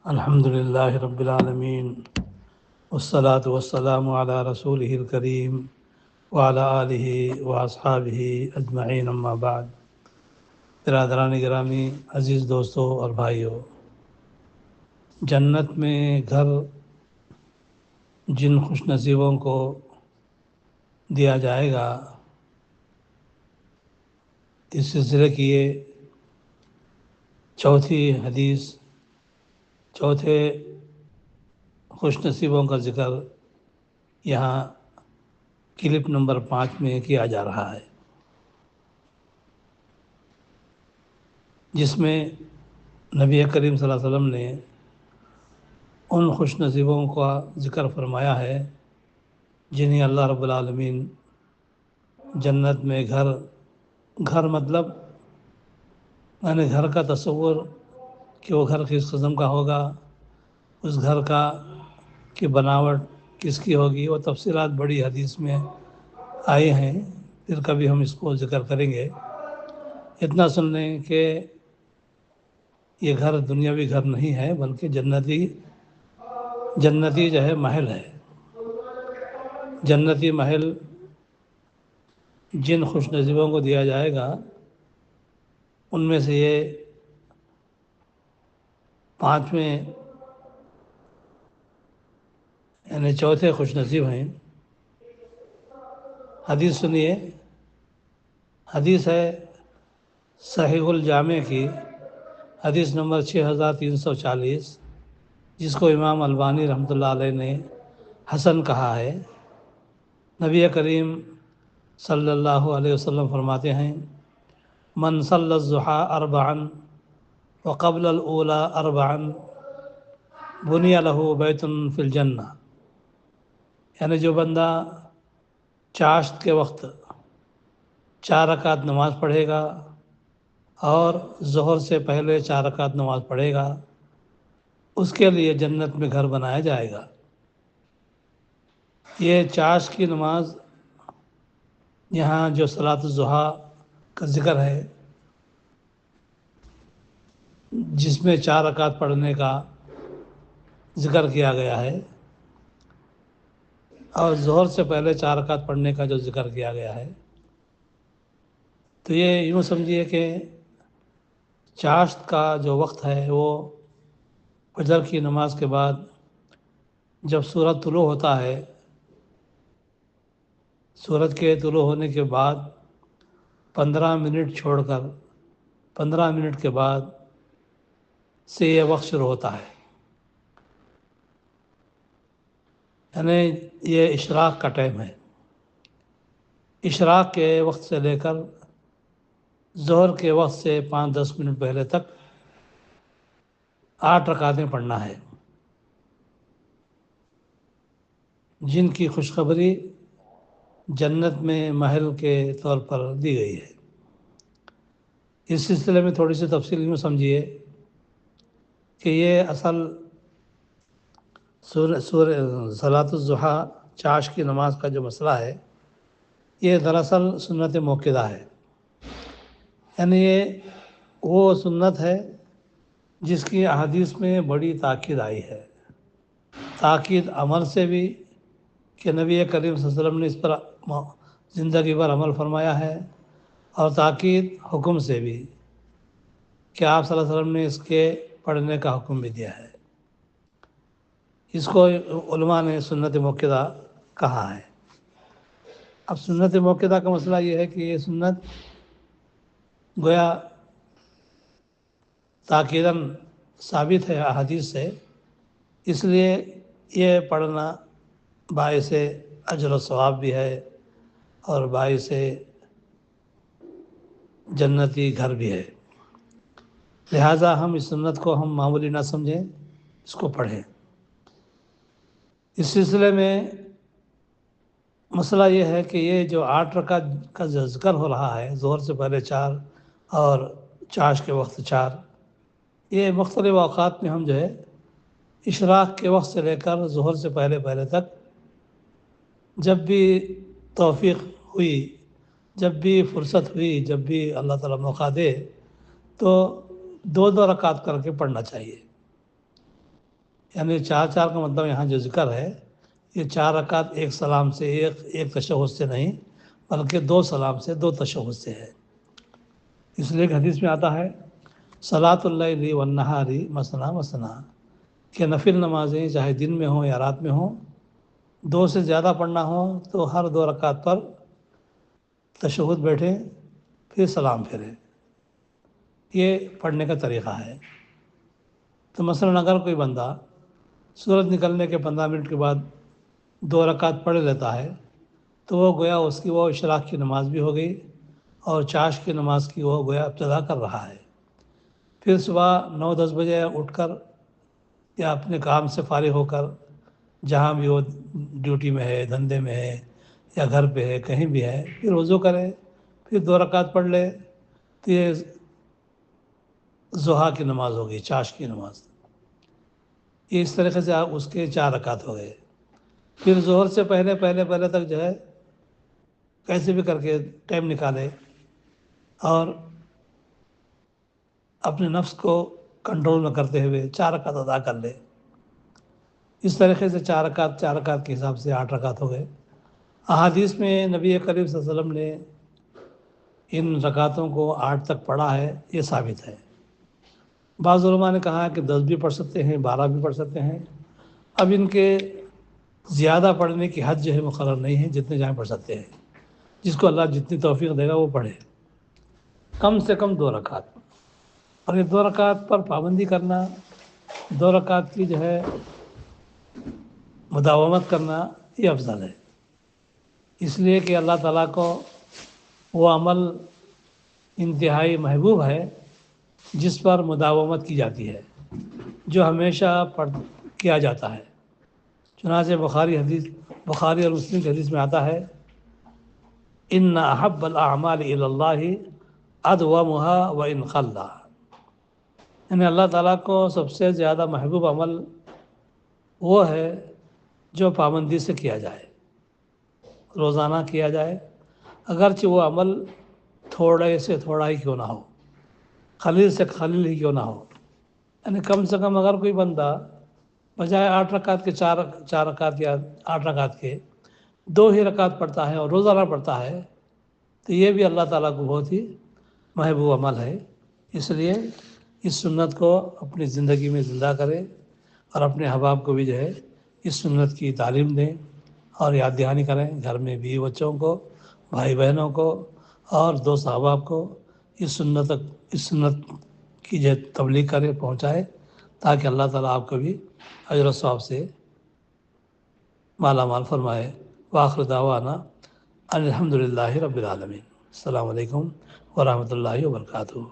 الحمد للہ رب العالمین والصلاة والسلام علی رسولہ الکریم وعلی آلہ واصحابہ اجمعین اما بعد۔ برادران گرامی، عزیز دوستوں اور بھائیوں، جنت میں گھر جن خوش نصیبوں کو دیا جائے گا، اس سلسلے کی یہ چوتھی حدیث، چوتھے خوش نصیبوں کا ذکر یہاں کلپ نمبر 5 میں کیا جا رہا ہے، جس میں نبی کریم صلی اللہ علیہ وسلم نے ان خوش نصیبوں کا ذکر فرمایا ہے جنہیں اللہ رب العالمین جنت میں گھر مطلب یعنی گھر کا تصور کہ وہ گھر کس قسم کا ہوگا، اس گھر کی بناوٹ کس کی ہوگی، وہ تفصیلات بڑی حدیث میں آئے ہیں، پھر کبھی ہم اس کو ذکر کریں گے۔ اتنا سن لیں کہ یہ گھر دنیاوی گھر نہیں ہے، بلکہ جنتی جو ہے محل ہے۔ جنتی محل جن خوش نصیبوں کو دیا جائے گا، ان میں سے یہ 5ویں یعنی چوتھے خوش نصیب ہیں۔ حدیث سنیے، حدیث ہے صحیح الجامع کی، حدیث نمبر 6340، جس کو امام البانی رحمۃ اللہ علیہ نے حسن کہا ہے۔ نبی کریم صلی اللہ علیہ وسلم فرماتے ہیں: من صلی الضحیٰ اربعا وقبل الاولیٰ اربعا بنی لہ بیت فی الجنہ، یعنی جو بندہ چاشت کے وقت 4 رکعت نماز پڑھے گا اور ظہر سے پہلے 4 رکعت نماز پڑھے گا، اس کے لیے جنت میں گھر بنایا جائے گا۔ یہ چاشت کی نماز، یہاں جو صلاۃ الضحیٰ کا ذکر ہے، جس میں 4 رکعت پڑھنے کا ذکر کیا گیا ہے، اور ظہر سے پہلے 4 رکعت پڑھنے کا جو ذکر کیا گیا ہے، تو یہ یوں سمجھیے کہ چاشت کا جو وقت ہے وہ فجر کی نماز کے بعد جب سورج طلوع ہوتا ہے، سورج کے طلوع ہونے کے بعد 15 منٹ چھوڑ کر 15 منٹ کے بعد سے یہ وقت شروع ہوتا ہے، یعنی یہ اشراق کا ٹائم ہے۔ اشراق کے وقت سے لے کر ظہر کے وقت سے 5-10 منٹ پہلے تک 8 رکعتیں پڑھنا ہے، جن کی خوشخبری جنت میں محل کے طور پر دی گئی ہے۔ اس سلسلے میں تھوڑی سی تفصیل یوں سمجھیے کہ یہ اصل صلاۃ الضحیٰ چاشت کی نماز کا جو مسئلہ ہے، یہ دراصل سنت موقدہ ہے، یعنی یہ وہ سنت ہے جس کی احادیث میں بڑی تاکید آئی ہے، تاکید عمل سے بھی کہ نبی کریم صلی اللہ علیہ وسلم نے اس پر زندگی بھر عمل فرمایا ہے، اور تاکید حکم سے بھی کہ آپ صلی اللہ علیہ وسلم نے اس کے پڑھنے کا حکم بھی دیا ہے۔ اس کو علماء نے سنت موقدہ کہا ہے۔ اب سنت موقدہ کا مسئلہ یہ ہے کہ یہ سنت گویا تاکیداً ثابت ہے احادیث سے، اس لیے یہ پڑھنا باعث اجر و ثواب بھی ہے اور باعث جنتی گھر بھی ہے، لہٰذا ہم اس سنت کو ہم معمولی نہ سمجھیں، اس کو پڑھیں۔ اس سلسلے میں مسئلہ یہ ہے کہ یہ جو 8 رکعت کا ذکر ہو رہا ہے، ظہر سے پہلے 4 اور چاشت کے وقت 4، یہ مختلف اوقات میں ہم جو ہے اشراق کے وقت سے لے کر ظہر سے پہلے تک جب بھی توفیق ہوئی، جب بھی فرصت ہوئی، جب بھی اللہ تعالیٰ موقع دے، تو 2 رکعت کر کے پڑھنا چاہیے۔ یعنی چار چار کا مطلب یہاں جو ذکر ہے یہ 4 رکعت ایک سلام سے ایک تشہد سے نہیں، بلکہ 2 سلام سے 2 تشہد سے ہے۔ اس لیے ایک حدیث میں آتا ہے صلاۃ اللیل والنہار مثنی مثنی، کہ نفل نمازیں چاہے دن میں ہوں یا رات میں ہوں، 2 سے زیادہ پڑھنا ہو تو ہر 2 رکعت پر تشہد بیٹھیں پھر سلام پھیریں۔ یہ پڑھنے کا طریقہ ہے۔ تو مثلا اگر کوئی بندہ سورج نکلنے کے 15 منٹ کے بعد 2 رکعت پڑھ لیتا ہے تو وہ گویا اس کی وہ اشراق کی نماز بھی ہو گئی اور چاش کی نماز کی وہ گویا ابتدا کر رہا ہے۔ پھر صبح 9-10 بجے اٹھ کر یا اپنے کام سے فارغ ہو کر جہاں بھی وہ ڈیوٹی میں ہے، دھندے میں ہے یا گھر پہ ہے، کہیں بھی ہے، پھر وضو کرے، پھر 2 رکعت پڑھ لے تو یہ ضحیٰ کی نماز ہو گئی، چاش کی نماز۔ یہ اس طریقے سے اس کے 4 رکعت ہو گئے۔ پھر ظہر سے پہلے تک جو ہے کیسے بھی کر کے ٹائم نکالے اور اپنے نفس کو کنٹرول میں کرتے ہوئے 4 رکعت ادا کر لے۔ اس طریقے سے 4 رکعت کے حساب سے 8 رکعت ہو گئے۔ احادیث میں نبی کریم صلی اللہ علیہ وسلم نے ان رکعتوں کو 8 تک پڑھا ہے، یہ ثابت ہے۔ بعض علماء نے کہا کہ 10 بھی پڑھ سکتے ہیں، 12 بھی پڑھ سکتے ہیں۔ اب ان کے زیادہ پڑھنے کی حد جو ہے مقرر نہیں ہے، جتنے جہاں پڑھ سکتے ہیں، جس کو اللہ جتنی توفیق دے گا وہ پڑھے۔ کم سے کم 2 رکعت، اور یہ 2 رکعت پر پابندی کرنا، 2 رکعت کی جو ہے مداومت کرنا، یہ افضل ہے۔ اس لیے کہ اللہ تعالیٰ کو وہ عمل انتہائی محبوب ہے جس پر مداومت کی جاتی ہے، جو ہمیشہ کیا جاتا ہے۔ چنانچہ بخاری اور مسلم کی حدیث میں آتا ہے ان احب الاعمال الی اللہ ادومها وان قل، یعنی اللہ تعالیٰ کو سب سے زیادہ محبوب عمل وہ ہے جو پابندی سے کیا جائے، روزانہ کیا جائے، اگرچہ وہ عمل تھوڑے سے تھوڑا ہی کیوں نہ ہو، قلیل سے قلیل ہی کیوں نہ ہو۔ یعنی کم سے کم اگر کوئی بندہ بجائے 8 رکعت کے 4 رکعت یا 8 رکعت کے 2 ہی رکعت پڑھتا ہے اور روزانہ پڑھتا ہے تو یہ بھی اللہ تعالیٰ کو بہت ہی محبوب عمل ہے۔ اس لیے اس سنت کو اپنی زندگی میں زندہ کرے اور اپنے احباب کو بھی جو ہے اس سنت کی تعلیم دیں اور یاد دہانی کریں، گھر میں بیوی بچوں کو، بھائی بہنوں کو اور دوست احباب کو اس سنت کی جو تبلیغ کرے، پہنچائے، تاکہ اللہ تعالیٰ آپ کو بھی اجر و ثواب سے مالا مال فرمائے۔ وآخر دعوانا ان الحمد للہ رب العالمین۔ السلام علیکم ورحمۃ اللہ وبرکاتہ۔